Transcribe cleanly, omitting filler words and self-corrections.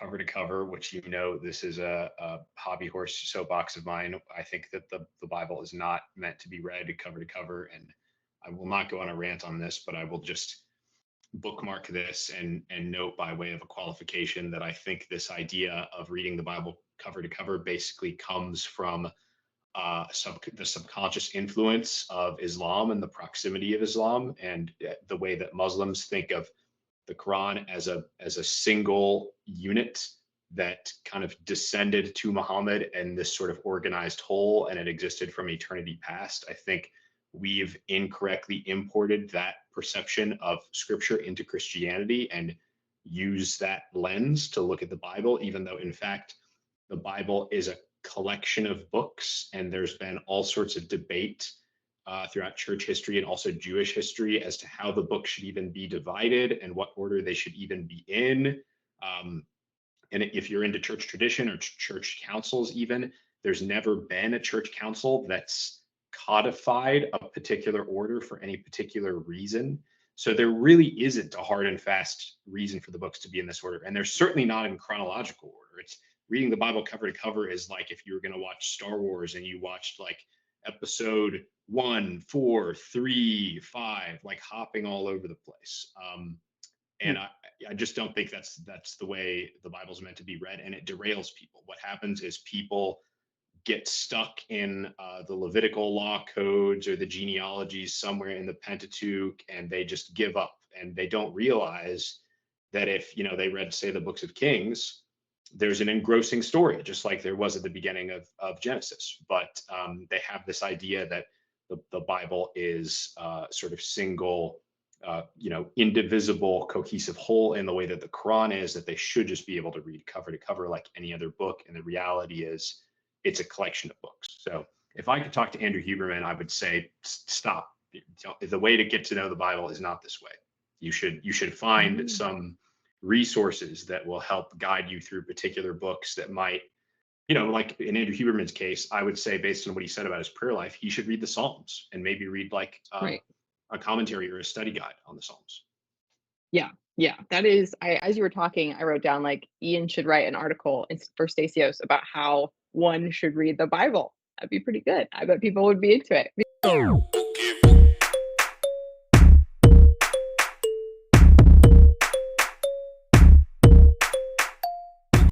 cover to cover, which this is a hobby horse soapbox of mine. I think that the Bible is not meant to be read cover to cover, and I will not go on a rant on this, but I will just bookmark this and note by way of a qualification that I think this idea of reading the Bible cover to cover basically comes from the subconscious influence of Islam and the proximity of Islam, and the way that Muslims think of the Quran as a single unit that kind of descended to Muhammad and this sort of organized whole, and it existed from eternity past. I think we've incorrectly imported that perception of Scripture into Christianity and use that lens to look at the Bible, even though in fact the Bible is a collection of books, and there's been all sorts of debate throughout church history and also Jewish history as to how the book should even be divided and what order they should even be in. Um, and if you're into church tradition or church councils, even, there's never been a church council that's codified a particular order for any particular reason. So there really isn't a hard and fast reason for the books to be in this order. And they're certainly not in chronological order. It's reading the Bible cover to cover is like if you were going to watch Star Wars and you watched like episode 1, 4, 3, 5, like hopping all over the place. And I just don't think that's the way the Bible's meant to be read, and it derails people. What happens is people get stuck in the Levitical law codes or the genealogies somewhere in the Pentateuch, and they just give up, and they don't realize that if they read, say, the books of Kings, there's an engrossing story, just like there was at the beginning of Genesis. But they have this idea that the Bible is sort of single, indivisible, cohesive whole in the way that the Quran is, that they should just be able to read cover to cover like any other book. And the reality is it's a collection of books. So if I could talk to Andrew Huberman, I would say, stop. The way to get to know the Bible is not this way. You should find some resources that will help guide you through particular books that might, like in Andrew Huberman's case, I would say, based on what he said about his prayer life, he should read the Psalms and maybe read like Right. a commentary or a study guide on the Psalms. Yeah. Yeah. That is, as you were talking, I wrote down like Ian should write an article for Stasios about how one should read the Bible. That'd be pretty good. I bet people would be into it.